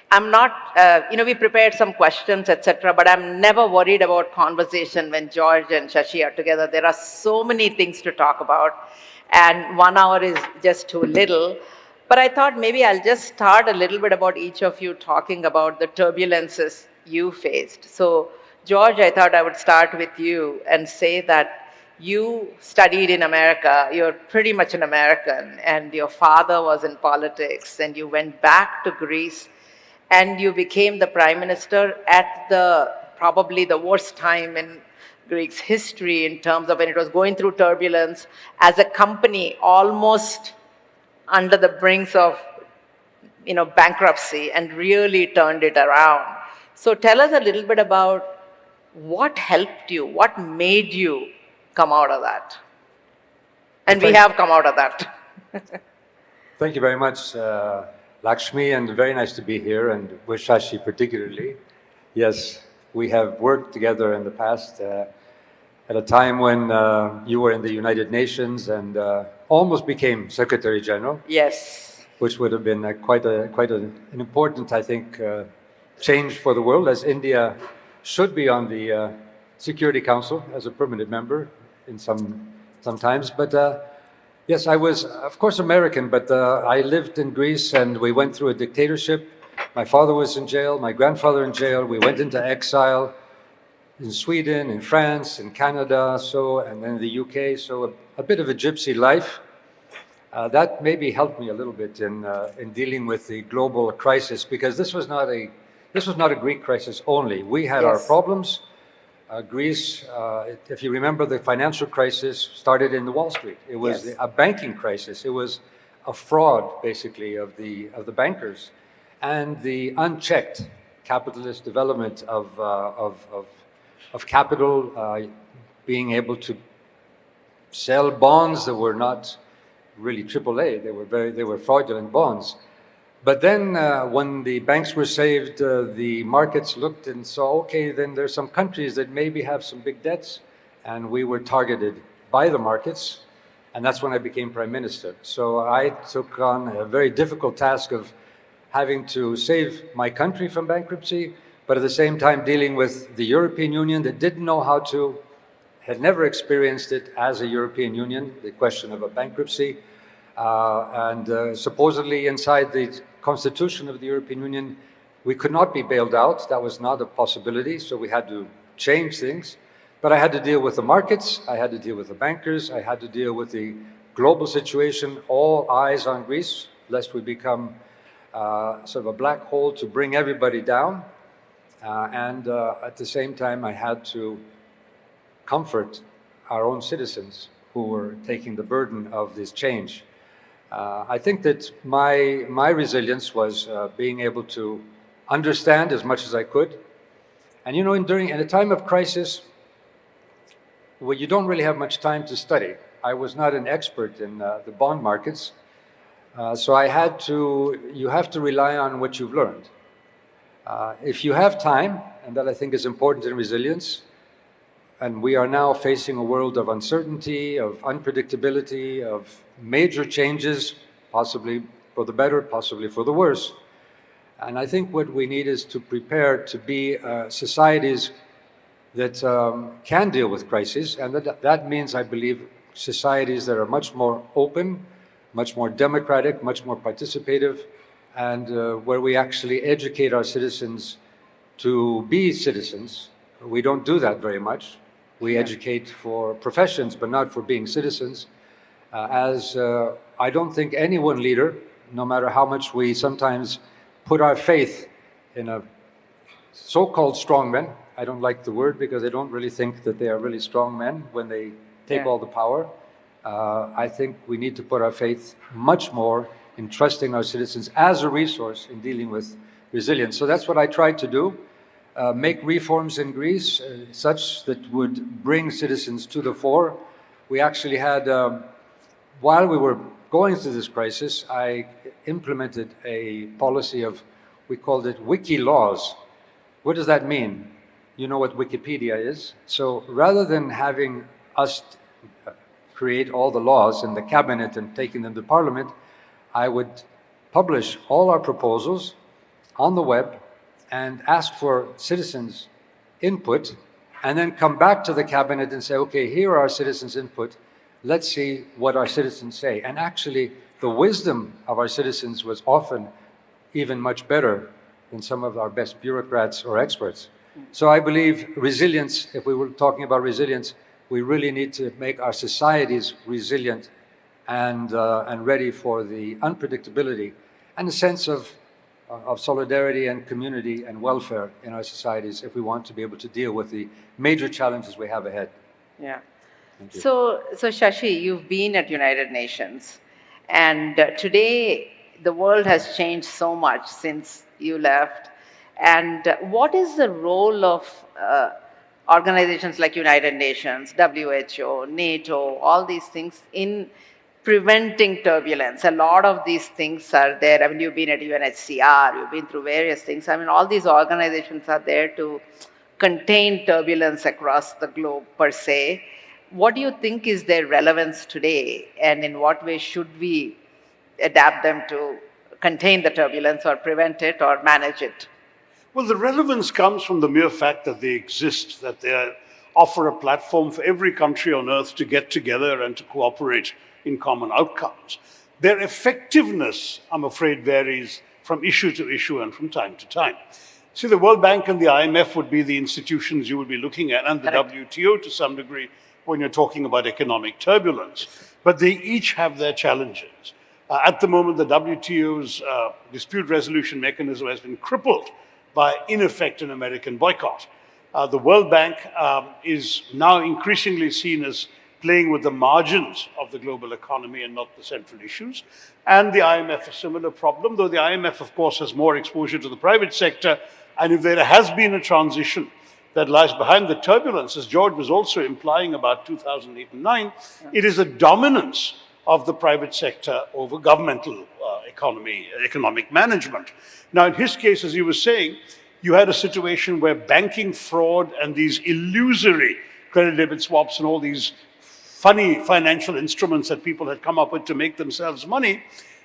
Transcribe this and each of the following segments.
I'm not, we prepared some questions, etc., but I'm never worried about conversation when George and Shashi are together. There are so many things to talk about, and 1 hour is just too little. But I thought maybe I'll just start a little bit about each of you talking about the turbulences you faced. So, George, I thought I would start with you and say that you studied in America. You're pretty much an American, and your father was in politics, and you went back to Greece and you became the prime minister at the probably the worst time in Greek's history in terms of when it was going through turbulence as a company almost under the brinks of bankruptcy and really turned it around. So tell us a little bit about what helped you, what made you come out of that. And we have come out of that. Thank you very much, Lakshmi, and very nice to be here, and with Shashi particularly. Yes, we have worked together in the past at a time when you were in the United Nations and almost became Secretary General. Yes. Which would have been quite an important, I think, change for the world, as India should be on the Security Council as a permanent member in sometimes. But yes, I was, of course, American, but I lived in Greece and we went through a dictatorship. My father was in jail, my grandfather in jail. We went into exile in Sweden, in France, in Canada, and then the UK. So a bit of a gypsy life. That maybe helped me a little bit in dealing with the global crisis, because this was not a Greek crisis only. We had our problems. Greece, if you remember, the financial crisis started in the Wall Street. It was a banking crisis. It was a fraud, basically, of the bankers, and the unchecked capitalist development of capital, being able to sell bonds that were not really AAA. They were fraudulent bonds. But then when the banks were saved, the markets looked and saw, okay, then there's some countries that maybe have some big debts, and we were targeted by the markets, and that's when I became prime minister. So I took on a very difficult task of having to save my country from bankruptcy, but at the same time dealing with the European Union that didn't know how to, had never experienced it as a European Union, the question of a bankruptcy. And supposedly inside the constitution of the European Union, we could not be bailed out. That was not a possibility, so we had to change things. But I had to deal with the markets, I had to deal with the bankers, I had to deal with the global situation, all eyes on Greece, lest we become sort of a black hole to bring everybody down. And at the same time, I had to comfort our own citizens who were taking the burden of this change. I think that my resilience was being able to understand as much as I could. And you know, in a time of crisis, well, you don't really have much time to study. I was not an expert in the bond markets, so you have to rely on what you've learned. If you have time, and that I think is important in resilience, and we are now facing a world of uncertainty, of unpredictability, of major changes, possibly for the better, possibly for the worse. And I think what we need is to prepare to be societies that can deal with crises. And that means, I believe, societies that are much more open, much more democratic, much more participative, and where we actually educate our citizens to be citizens. We don't do that very much. We educate for professions, but not for being citizens. I don't think any one leader, no matter how much we sometimes put our faith in a so-called strong men, I don't like the word because I don't really think that they are really strong men when they take all the power. I think we need to put our faith much more in trusting our citizens as a resource in dealing with resilience. So that's what I tried to do. Make reforms in Greece such that would bring citizens to the fore. We actually had, while we were going through this crisis, I implemented a policy of, we called it wiki laws. What does that mean? You know what Wikipedia is. So rather than having us create all the laws in the cabinet and taking them to Parliament, I would publish all our proposals on the web and ask for citizens' input, and then come back to the cabinet and say, okay, here are our citizens' input. Let's see what our citizens say. And actually, the wisdom of our citizens was often even much better than some of our best bureaucrats or experts. So I believe resilience, if we were talking about resilience, we really need to make our societies resilient and ready for the unpredictability and a sense of solidarity and community and welfare in our societies if we want to be able to deal with the major challenges we have ahead. Yeah. Thank you. So Shashi, you've been at United Nations, and today the world has changed so much since you left. And what is the role of organizations like United Nations, WHO, NATO, all these things in preventing turbulence? A lot of these things are there. I mean, you've been at UNHCR, you've been through various things. I mean, all these organizations are there to contain turbulence across the globe per se. What do you think is their relevance today, and in what way should we adapt them to contain the turbulence or prevent it or manage it? Well, the relevance comes from the mere fact that they exist, that they offer a platform for every country on earth to get together and to cooperate in common outcomes. Their effectiveness, I'm afraid, varies from issue to issue and from time to time. See, the World Bank and the IMF would be the institutions you would be looking at, and the WTO to some degree when you're talking about economic turbulence. But they each have their challenges. At the moment, the WTO's dispute resolution mechanism has been crippled by, in effect, an American boycott. The World Bank is now increasingly seen as playing with the margins of the global economy and not the central issues. And the IMF, a similar problem, though the IMF, of course, has more exposure to the private sector. And if there has been a transition that lies behind the turbulence, as George was also implying about 2008 and 9, it is a dominance of the private sector over governmental economic management. Now, in his case, as he was saying, you had a situation where banking fraud and these illusory credit debit swaps and all these funny financial instruments that people had come up with to make themselves money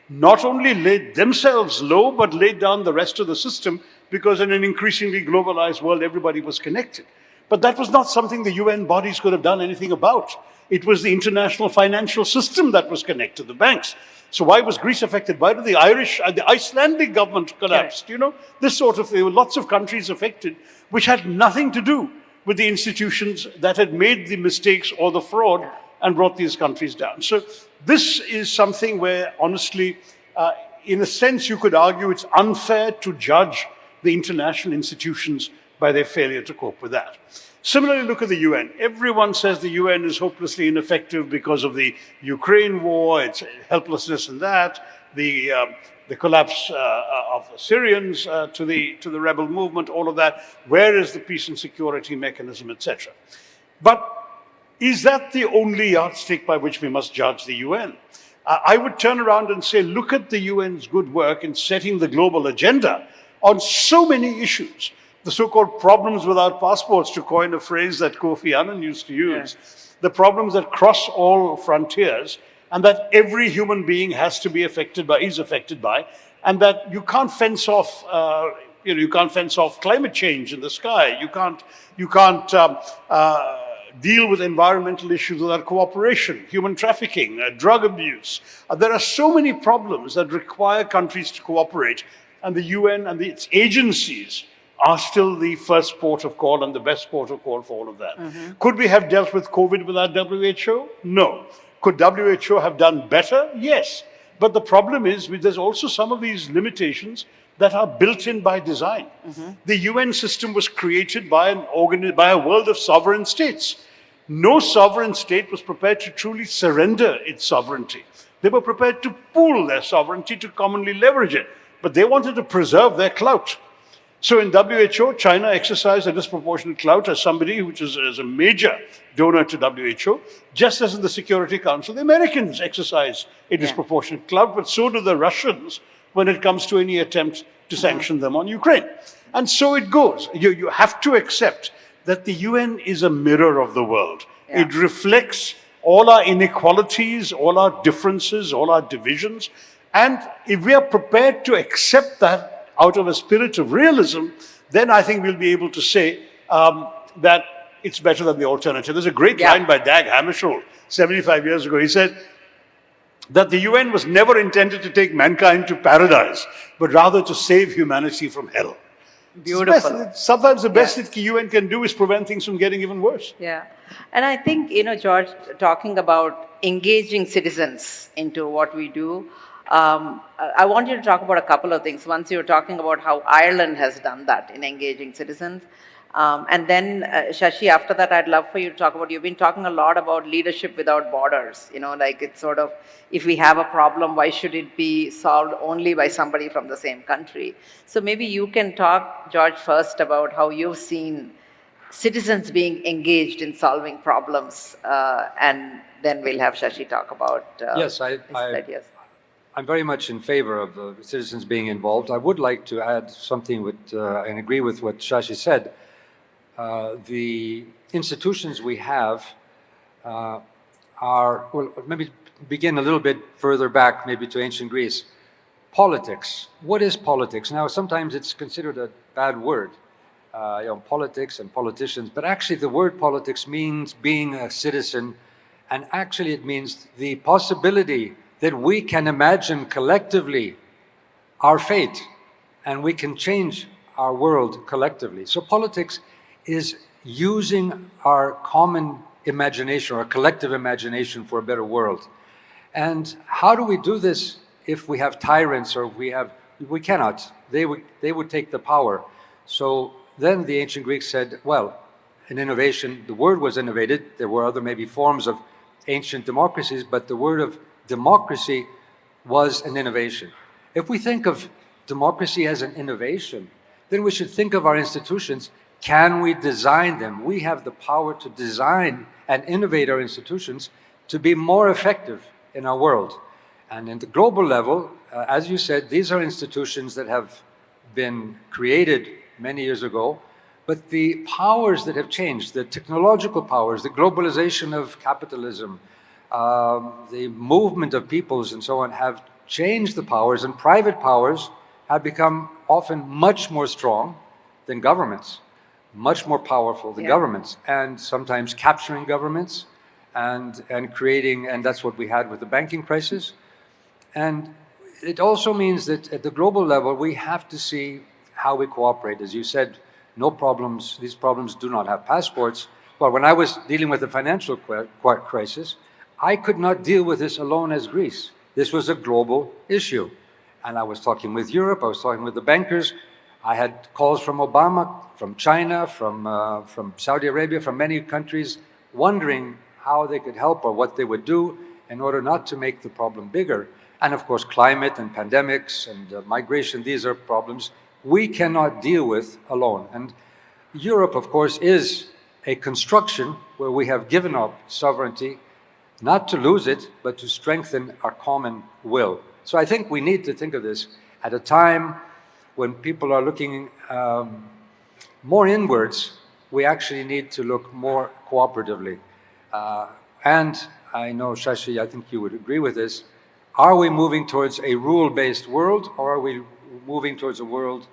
not only laid themselves low, but laid down the rest of the system, because in an increasingly globalized world, everybody was connected. But that was not something the UN bodies could have done anything about. It was the international financial system that was connected, the banks. So why was Greece affected? Why did the Icelandic government collapsed? You know, this sort of, there were lots of countries affected, which had nothing to do with the institutions that had made the mistakes or the fraud and brought these countries down. So this is something where, honestly, in a sense, you could argue it's unfair to judge the international institutions by their failure to cope with that. Similarly, look at the UN. Everyone says the UN is hopelessly ineffective because of the Ukraine war, its helplessness in that, the collapse of the Syrians to the rebel movement, all of that. Where is the peace and security mechanism, etc.? But is that the only yardstick by which we must judge the UN? I would turn around and say, look at the UN's good work in setting the global agenda on so many issues. The so-called problems without passports, to coin a phrase that Kofi Annan used to use, the problems that cross all frontiers, and that every human being has to be affected by, is affected by, and that you can't fence off, you can't fence off climate change in the sky. You can't deal with environmental issues without cooperation, human trafficking, drug abuse. There are so many problems that require countries to cooperate, and the UN and its agencies are still the first port of call and the best port of call for all of that. Could we have dealt with COVID without WHO? No. Could WHO have done better? Yes. But the problem is, there's also some of these limitations that are built in by design. The UN system was created by a world of sovereign states. No sovereign state was prepared to truly surrender its sovereignty. They were prepared to pool their sovereignty to commonly leverage it, but they wanted to preserve their clout. So in WHO, China exercised a disproportionate clout as somebody which is as a major donor to WHO, just as in the Security Council, the Americans exercise a disproportionate clout, but so do the Russians when it comes to any attempt to sanction them on Ukraine. And so it goes. You have to accept that the UN is a mirror of the world. It reflects all our inequalities, all our differences, all our divisions. And if we are prepared to accept that out of a spirit of realism, then I think we'll be able to say that it's better than the alternative. There's a great line by Dag Hammarskjöld 75 years ago. He said that the UN was never intended to take mankind to paradise, but rather to save humanity from hell. Beautiful. Sometimes the best that UN can do is prevent things from getting even worse. Yeah. And I think, George, talking about engaging citizens into what we do, I want you to talk about a couple of things. Once you were talking about how Ireland has done that in engaging citizens. And then, Shashi, after that, I'd love for you to talk about, you've been talking a lot about leadership without borders. Like it's sort of, if we have a problem, why should it be solved only by somebody from the same country? So maybe you can talk, George, first about how you've seen citizens being engaged in solving problems, and then we'll have Shashi talk about yes, his ideas. I'm very much in favor of citizens being involved. I would like to add something and agree with what Shashi said. The institutions we have are, well, maybe begin a little bit further back, maybe to ancient Greece. Politics. What is politics? Now, sometimes it's considered a bad word, politics and politicians, but actually the word politics means being a citizen, and actually it means the possibility that we can imagine collectively our fate, and we can change our world collectively. So politics is using our common imagination, or collective imagination, for a better world. And how do we do this if we have tyrants, or we cannot? They would take the power. So then the ancient Greeks said, well, an innovation, the word was innovated. There were other maybe forms of ancient democracies, but the word of democracy was an innovation. If we think of democracy as an innovation, then we should think of our institutions. Can we design them? We have the power to design and innovate our institutions to be more effective in our world. And in the global level, as you said, these are institutions that have been created many years ago, but the powers that have changed, the technological powers, the globalization of capitalism, the movement of peoples and so on, have changed the powers, and private powers have become often much more strong than governments, much more powerful than governments, and sometimes capturing governments and creating, and that's what we had with the banking crisis. And it also means that at the global level, we have to see how we cooperate. As you said, no problems, these problems do not have passports. Well, when I was dealing with the financial crisis, I could not deal with this alone as Greece. This was a global issue. And I was talking with Europe, I was talking with the bankers. I had calls from Obama, from China, from Saudi Arabia, from many countries, wondering how they could help or what they would do in order not to make the problem bigger. And of course, climate and pandemics and migration, these are problems we cannot deal with alone. And Europe, of course, is a construction where we have given up sovereignty, not to lose it, but to strengthen our common will. So I think we need to think of this at a time when people are looking more inwards. We actually need to look more cooperatively. And I know, Shashi, I think you would agree with this. Are we moving towards a rule-based world, or are we moving towards a world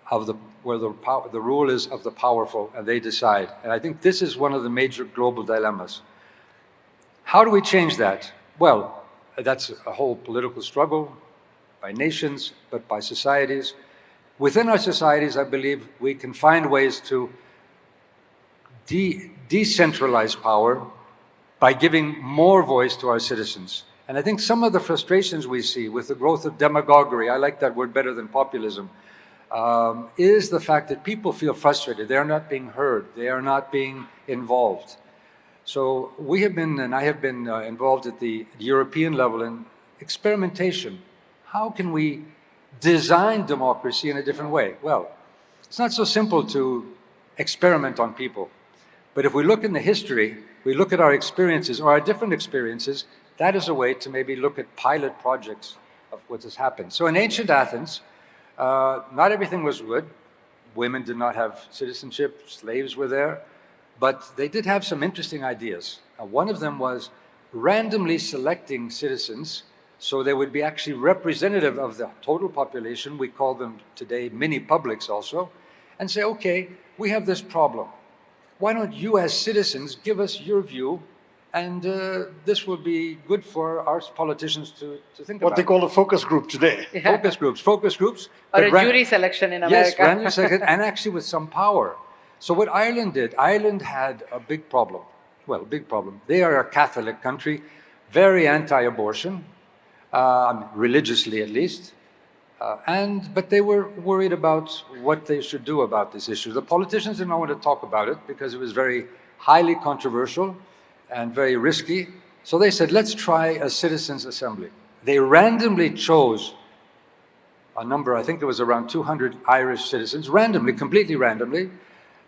where the rule is of the powerful and they decide? And I think this is one of the major global dilemmas. How do we change that? Well, that's a whole political struggle by nations, but by societies. Within our societies, I believe we can find ways to decentralize power by giving more voice to our citizens. And I think some of the frustrations we see with the growth of demagoguery, I like that word better than populism, is the fact that people feel frustrated. They are not being heard. They are not being involved. So we have been, and I have been involved at the European level in experimentation. How can we design democracy in a different way? Well, it's not so simple to experiment on people. But if we look in the history, we look at our experiences or our different experiences, that is a way to maybe look at pilot projects of what has happened. So in ancient Athens, not everything was good. Women did not have citizenship, slaves were there, but they did have some interesting ideas. One of them was randomly selecting citizens So they would be actually representative of the total population. We call them today mini publics also, and say, okay, we have this problem. Why don't you as citizens give us your view, and this will be good for our politicians to think about. What they call a focus group today. Focus groups. Or but a jury selection in America. Yes, random selection, and actually with some power. So what Ireland did, Ireland had a big problem. Well, big problem. They are a Catholic country, very anti-abortion, religiously at least. But they were worried about what they should do about this issue. The politicians didn't want to talk about it because it was very highly controversial and very risky. So they said, let's try a citizens' assembly. They randomly chose a number, I think it was around 200 Irish citizens, randomly, completely randomly.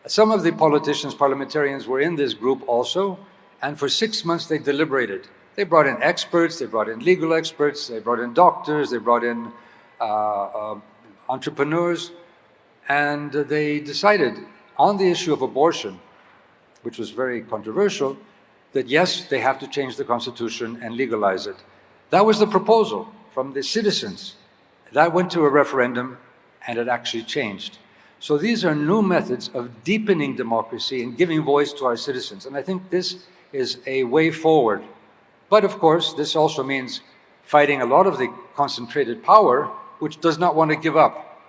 Some of the politicians, parliamentarians were in this group also, and for 6 months they deliberated. They brought in experts, they brought in legal experts, they brought in doctors, they brought in entrepreneurs, and they decided on the issue of abortion, which was very controversial, that yes, they have to change the constitution and legalize it. That was the proposal from the citizens. That went to a referendum, and it actually changed. So these are new methods of deepening democracy and giving voice to our citizens. And I think this is a way forward. But of course, this also means fighting a lot of the concentrated power, which does not want to give up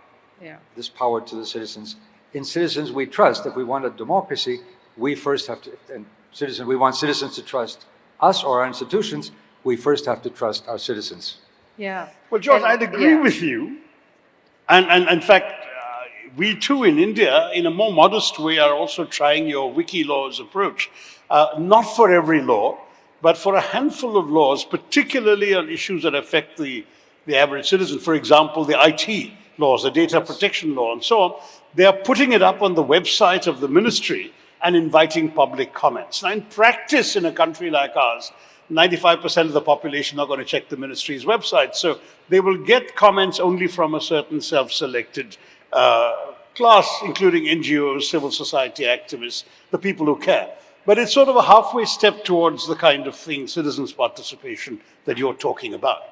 this power to the citizens. In citizens we trust. If we want a democracy, we first have to, and we want citizens to trust us or our institutions, we first have to trust our citizens. Yeah. Well, George, I'd agree with you. And in fact, we too in India, in a more modest way, are also trying your wiki laws approach. Not for every law, but for a handful of laws, particularly on issues that affect the average citizen. For example, the IT laws, the data protection law, and so on. They are putting it up on the website of the ministry and inviting public comments. Now, in practice, in a country like ours, 95% of the population are not going to check the ministry's website. So they will get comments only from a certain self-selected class, including NGOs, civil society activists, the people who care. But it's sort of a halfway step towards the kind of thing, citizens' participation, that you're talking about.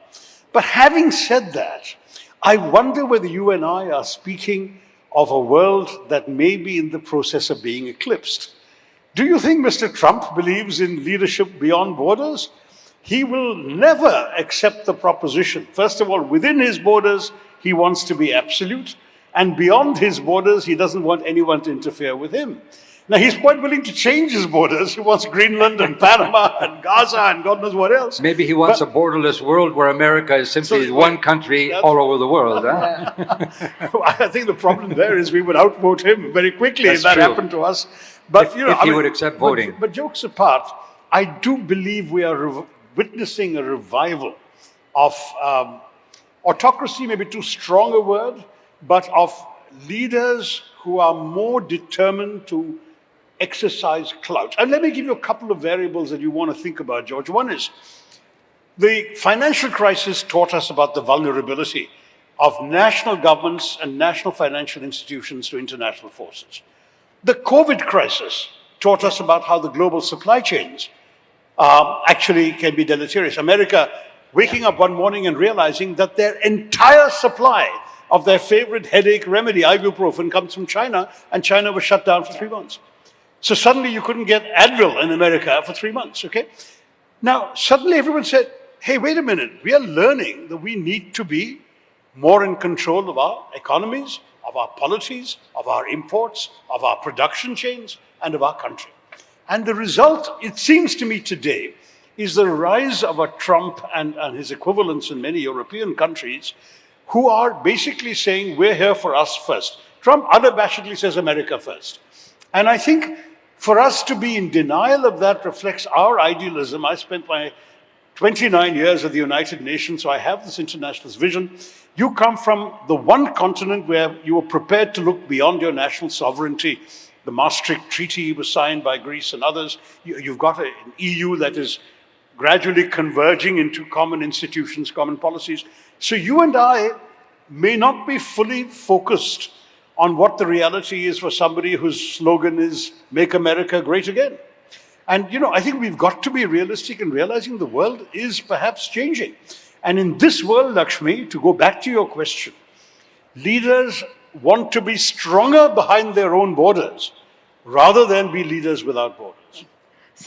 But having said that, I wonder whether you and I are speaking of a world that may be in the process of being eclipsed. Do you think Mr. Trump believes in leadership beyond borders? He will never accept the proposition. First of all, within his borders, he wants to be absolute. And beyond his borders, he doesn't want anyone to interfere with him. Now, he's quite willing to change his borders. He wants Greenland and Panama and Gaza and God knows what else. Maybe he wants a borderless world where America is simply one country all over the world. Huh? I think the problem there is we would outvote him very quickly if that happened to us. But if he would accept voting. But jokes apart, I do believe we are witnessing a revival of autocracy, maybe too strong a word, but of leaders who are more determined to exercise clout. And let me give you a couple of variables that you want to think about, George. One is the financial crisis taught us about the vulnerability of national governments and national financial institutions to international forces. The COVID crisis taught us about how the global supply chains actually can be deleterious. America waking up one morning and realizing that their entire supply of their favorite headache remedy, ibuprofen, comes from China, and China was shut down for 3 months. So suddenly you couldn't get Advil in America for 3 months, okay? Now, suddenly everyone said, hey, wait a minute, we are learning that we need to be more in control of our economies, of our polities, of our imports, of our production chains, and of our country. And the result, it seems to me today, is the rise of a Trump and his equivalents in many European countries who are basically saying, we're here for us first. Trump unabashedly says America first. And I think for us to be in denial of that reflects our idealism. I spent my 29 years at the United Nations, so I have this internationalist vision. You come from the one continent where you were prepared to look beyond your national sovereignty. The Maastricht Treaty was signed by Greece and others. You've got an EU that is gradually converging into common institutions, common policies. So you and I may not be fully focused on what the reality is for somebody whose slogan is "Make America Great Again." And, I think we've got to be realistic in realizing the world is perhaps changing. And in this world, Lakshmi, to go back to your question, leaders want to be stronger behind their own borders rather than be leaders without borders.